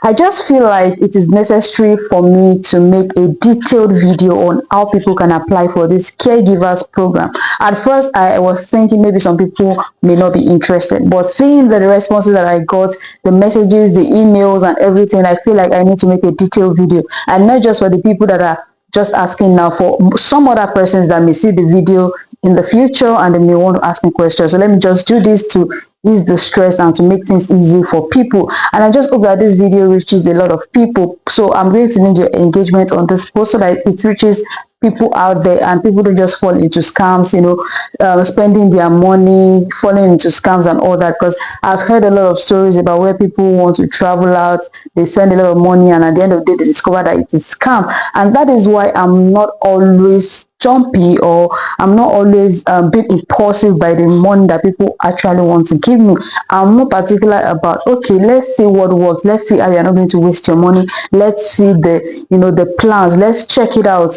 I just feel like it is necessary for me to make a detailed video on how people can apply for this caregivers program. At first, I was thinking maybe some people may not be interested, but seeing the responses that I got, the messages, the emails, and everything, I feel like I need to make a detailed video, and not just for the people that are just asking now, for some other persons that may see the video in the future and they may want to ask me questions. So let me just do this to ease the stress and to make things easy for people. And I just hope that this video reaches a lot of people. So I'm going to need your engagement on this post so that it reaches people out there and people don't just fall into scams, spending their money, falling into scams and all that. Because I've heard a lot of stories about where people want to travel out, they spend a lot of money, and at the end of the day they discover that it is scam. And that is why I'm not always jumpy, or I'm not always being impulsive by the money that people actually want to give me. I'm more particular about, okay, let's see what works, let's see how you're not going to waste your money, let's see the plans, let's check it out,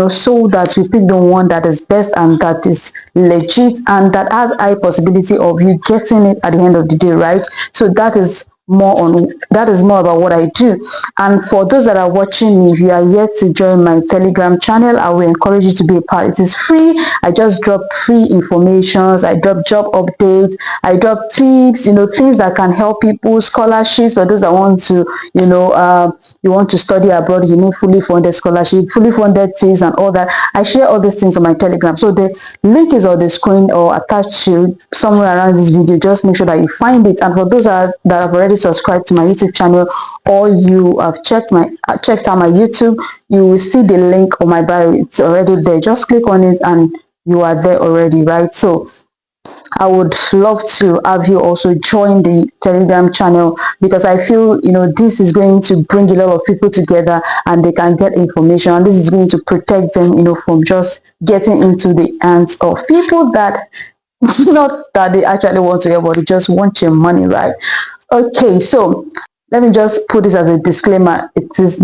so that you pick the one that is best and that is legit and that has high possibility of you getting it at the end of the day, right? So that is more about what I do. And for those that are watching me, if you are yet to join my Telegram channel, I will encourage you to be a part. It is free. I just drop free informations, I drop job updates, I drop tips, things that can help people, scholarships for those that want to, you want to study abroad, you need fully funded scholarship, fully funded tips and all that. I share all these things on my Telegram. So the link is on the screen or attached to somewhere around this video. Just make sure that you find it. And for those that have already subscribed to my YouTube channel, or you have checked out my YouTube, you will see the link on my bio. It's already there. Just click on it and you are there already, right? So I would love to have you also join the Telegram channel, because I feel this is going to bring a lot of people together and they can get information, and this is going to protect them from just getting into the hands of people that not that they actually want to help, but they just want your money, right? Okay, so let me just put this as a disclaimer. It is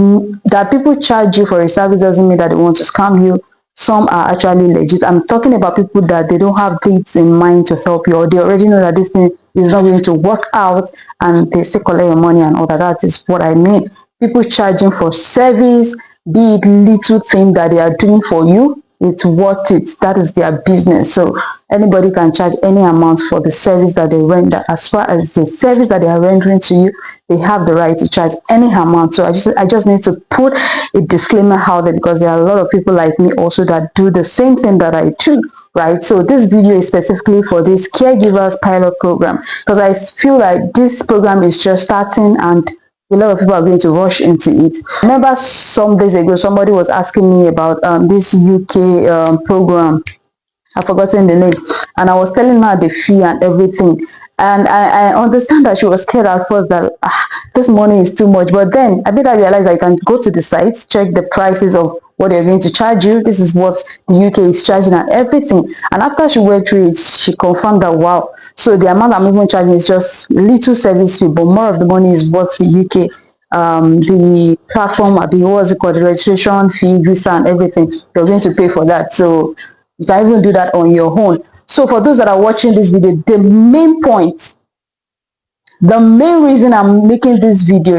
that people charge you for a service doesn't mean that they want to scam you. Some are actually legit. I'm talking about people that they don't have things in mind to help you, or they already know that this thing is not going to work out and they still collect your money and all that. That is what I mean. People charging for service, be it little thing that they are doing for you, it's worth it. That is their business. So anybody can charge any amount for the service that they render. As far as the service that they are rendering to you, they have the right to charge any amount. So I just need to put a disclaimer out there, because there are a lot of people like me also that do the same thing that I do, right? So this video is specifically for this caregivers pilot program, because I feel like this program is just starting and a lot of people are going to rush into it. I remember some days ago, somebody was asking me about this UK program. I've forgotten the name, and I was telling her the fee and everything. And I understand that she was scared at first that this money is too much. But then I made her realize that you can go to the sites, check the prices of what they're going to charge you. This is what the UK is charging and everything. And after she went through it, she confirmed that, wow, so the amount I'm even charging is just little service fee, but more of the money is what the UK the platform, what's it called, the registration fee, visa and everything, you're going to pay for that. So you can even do that on your own. So for those that are watching this video, the main reason I'm making this video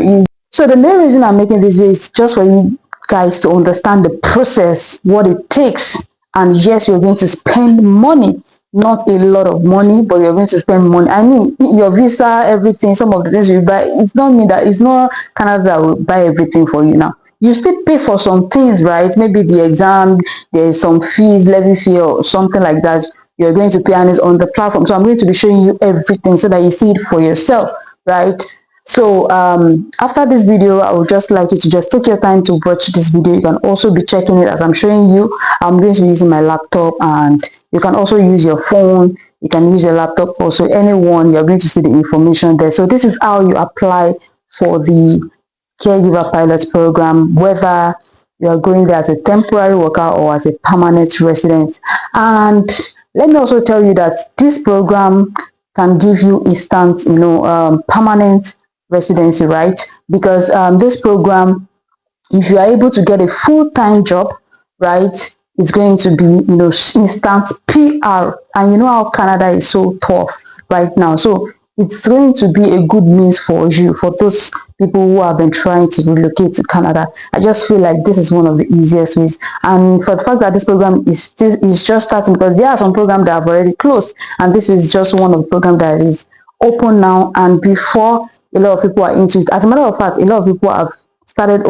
is just for you guys to understand the process, what it takes. And yes, you're going to spend money, not a lot of money, but you're going to spend money. I mean, your visa, everything, some of the things you buy, it's not Canada that will buy everything for you now. You still pay for some things, right? Maybe the exam, there's some fees, levy fee or something like that. You're going to pay, and it's on the platform. So I'm going to be showing you everything so that you see it for yourself, right? So after this video, I would just like you to just take your time to watch this video. You can also be checking it as I'm showing you. I'm going to be using my laptop, and you can also use your phone. You can use your laptop also. Anyone, you're going to see the information there. So this is how you apply for the Caregiver Pilot Program, whether you are going there as a temporary worker or as a permanent resident. And let me also tell you that this program can give you instant, permanent residency, right? Because this program, if you are able to get a full-time job, right, it's going to be, instant PR. And you know how Canada is so tough right now. So it's going to be a good means for you, for those people who have been trying to relocate to Canada. I just feel like this is one of the easiest ways. And for the fact that this program is just starting, because there are some programs that have already closed, and this is just one of the programs that is open now. And before a lot of people are into it, as a matter of fact, a lot of people have started,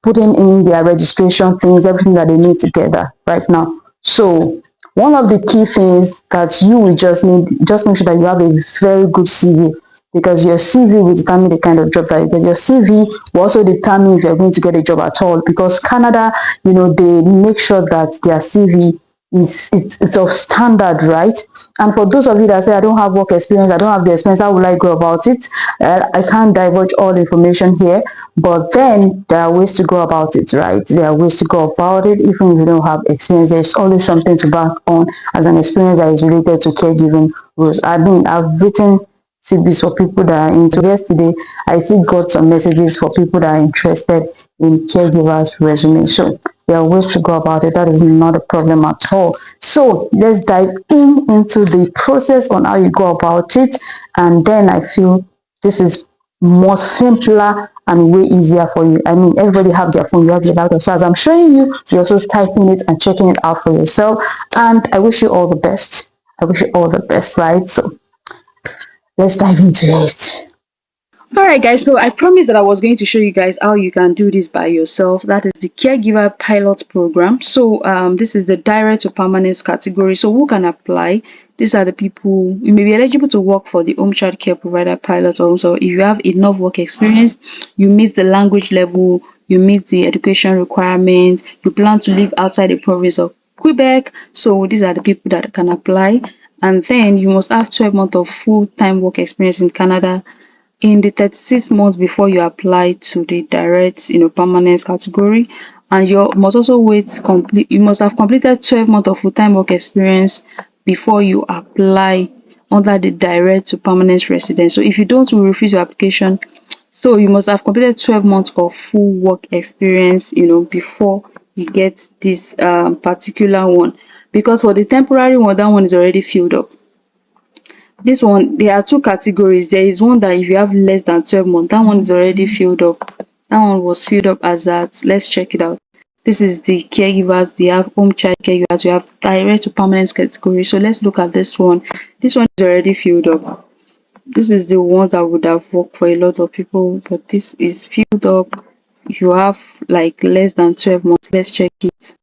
putting in their registration things, everything that they need together right now. So one of the key things that you will just make sure that you have a very good CV, because your CV will determine the kind of job that you get. Your CV will also determine if you're going to get a job at all, because Canada, they make sure that their CV it's of standard, right? And for those of you that say, I don't have work experience, I don't have the experience, how will I go about it? I can't divulge all the information here, but then there are ways to go about it, right? There are ways to go about it. Even if you don't have experience, there's always something to back on as an experience that is related to caregiving roles. I mean, I've written CVs for people that are into. Yesterday, I still got some messages for people that are interested in caregivers resume. So there are ways to go about it. That is not a problem at all. So let's dive into the process on how you go about it. And then I feel this is more simpler and way easier for you. I mean, everybody have their phone, you have your laptop. So as I'm showing you, you're also typing it and checking it out for yourself. And I wish you all the best. I wish you all the best, right? So let's dive into it. Alright guys, so I promised that I was going to show you guys how you can do this by yourself. That is the Caregiver Pilot Program. So this is the direct to permanence category. So who can apply? These are the people. You may be eligible to work for the home child care provider pilot. Also, if you have enough work experience, you meet the language level, you meet the education requirements, you plan to live outside the province of Quebec. So these are the people that can apply. And then you must have 12 months of full-time work experience in Canada in the 36 months before you apply to the direct permanence category. And you must also you must have completed 12 months of full-time work experience before you apply under the direct to permanent residence. So if you don't, we refuse your application. So you must have completed 12 months of full work experience before you get this particular one, because for the temporary one, that one is already filled up. This one, there are two categories. There is one that if you have less than 12 months, that one is already filled up. That one was filled up as that. Let's check it out. This is the caregivers. They have home child caregivers. We have direct to permanent category. So let's look at this one. This one is already filled up. This is the one that would have worked for a lot of people, but this is filled up. If you have like less than 12 months, let's check it.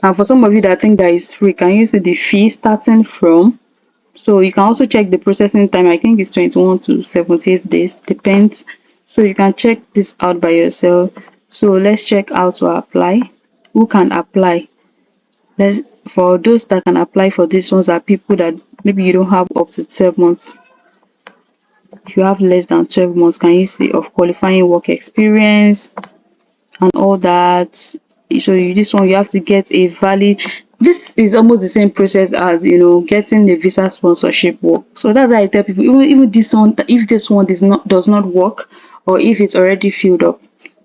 And for some of you that think that is free, can you see the fee starting from? So you can also check the processing time. I think it's 21 to 78 days, depends. So you can check this out by yourself. So let's check how to apply. Who can apply? Let's For those that can apply for these ones are people that maybe you don't have up to 12 months. If you have less than 12 months, can you see of qualifying work experience and all that? So this one you have to get a valid. This is almost the same process as getting a visa sponsorship work. So that's why I tell people, even this one, if this one does not work, or if it's already filled up,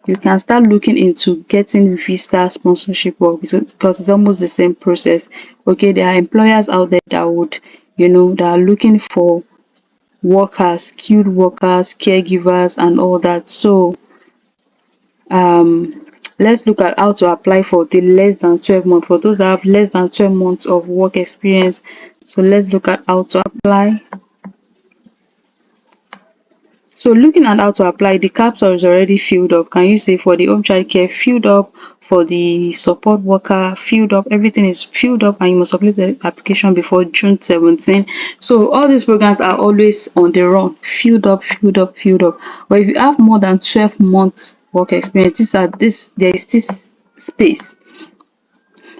you can start looking into getting visa sponsorship work, because it's almost the same process. Okay, there are employers out there that would that are looking for workers, skilled workers, caregivers and all that. So let's look at how to apply for the less than 12 months, for those that have less than 12 months of work experience. So let's look at how to apply. So looking at how to apply, the captcha is already filled up. Can you see for the home child care filled up, for the support worker filled up, everything is filled up, and you must submit the application before June 17. So all these programs are always on the run, filled up, filled up, filled up. But if you have more than 12 months work experience, there is this space.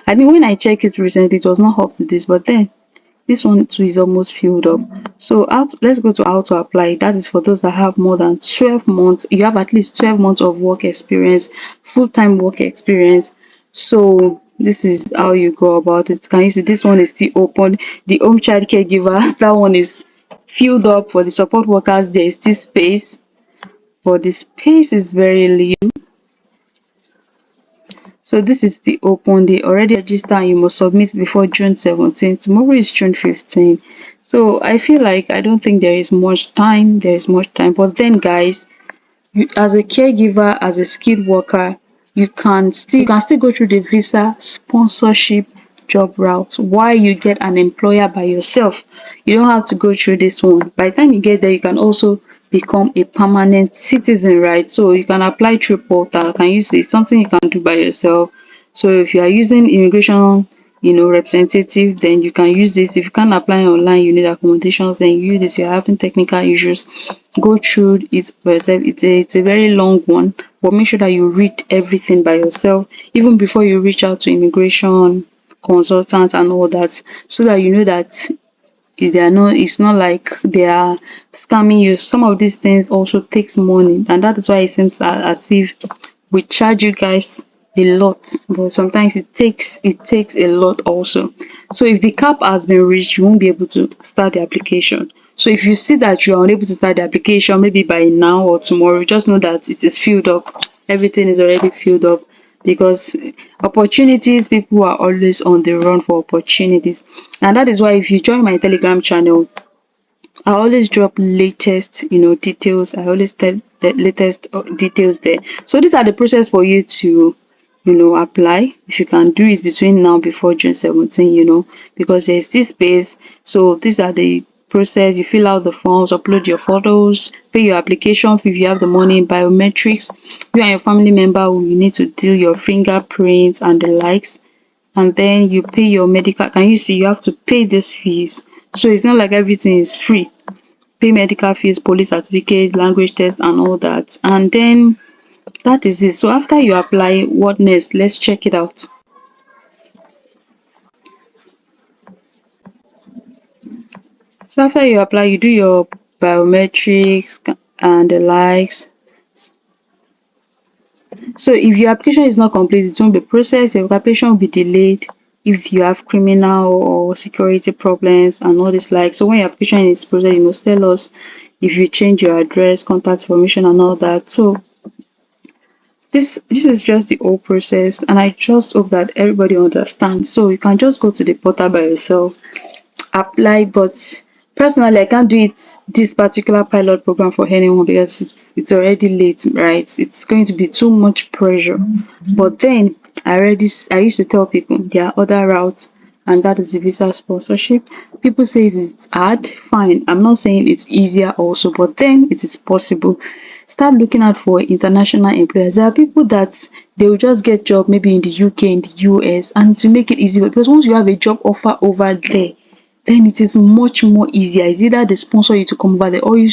I mean, when I checked it recently, it was not up to this, but then this one too is almost filled up. So let's go to how to apply. That is for those that have more than 12 months. You have at least 12 months of work experience, full-time work experience. So this is how you go about it. Can you see this one is still open? The home child caregiver, that one is filled up. For the support workers, there is still space, but the space is very little. So this is the open day. Already register and you must submit before June 17th. Tomorrow is June 15th. So I feel like I don't think there is much time. There is much time. But then guys, you, as a caregiver, as a skilled worker, you can still go through the visa sponsorship job route while you get an employer by yourself. You don't have to go through this one. By the time you get there, you can also become a permanent citizen, right? So you can apply through portal. Can you see? It's something you can do by yourself. So if you are using immigration, representative, then you can use this. If you can't apply online, you need accommodations, then you use this. You're having technical issues, go through it by yourself. It's a very long one, but make sure that you read everything by yourself even before you reach out to immigration consultants and all that, so that you know that they are not it's not like they are scamming you. Some of these things also takes money, and that is why it seems as if we charge you guys a lot, but sometimes it takes a lot also. So if the cap has been reached, you won't be able to start the application. So if you see that you are unable to start the application maybe by now or tomorrow, just know that it is filled up. Everything is already filled up, because opportunities, people are always on the run for opportunities. And that is why if you join my Telegram channel, I always drop latest, details. I always tell the latest details there. So these are the process for you to, apply. If you can do it between now before June 17, because there's this space. So these are the process. You fill out the forms, upload your photos, pay your application fee if you have the money, biometrics. You and your family member will you need to do your fingerprints and the likes, and then you pay your medical. Can you see you have to pay these fees? So it's not like everything is free. Pay medical fees, police certificate, language test and all that, and then that is it. So after you apply, what next? Let's check it out. So after you apply, you do your biometrics and the likes. So if your application is not complete, it won't be processed, your application will be delayed if you have criminal or security problems and all this like. So when your application is processed, you must tell us if you change your address, contact information and all that. So this is just the whole process, and I just hope that everybody understands. So you can just go to the portal by yourself, apply. But personally, I can't do it this particular pilot program for anyone because it's already late, right? It's going to be too much pressure. But then I used to tell people there are other routes, and that is the visa sponsorship. People say it's hard. Fine, I'm not saying it's easier also, but then it is possible. Start looking out for international employers. There are people that they will just get job maybe in the UK, in the US, and to make it easy, because once you have a job offer over there, then it is much more easier. It's either they sponsor you to come over there, or you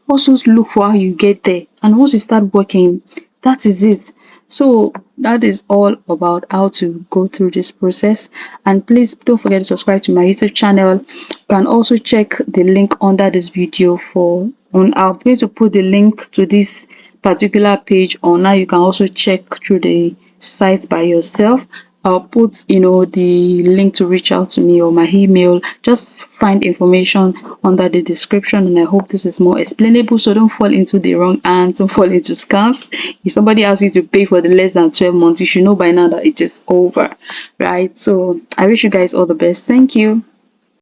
also look for how you get there. And once you start working, that is it. So that is all about how to go through this process. And please don't forget to subscribe to my YouTube channel. You can also check the link under this video for on. I'm going to put the link to this particular page on. Now you can also check through the site by yourself. I'll put the link to reach out to me or my email. Just find information under the description, and I hope this is more explainable, so don't fall into the wrong hands, don't fall into scams. If somebody asks you to pay for the less than 12 months, you should know by now that it is over, right? So I wish you guys all the best. Thank you.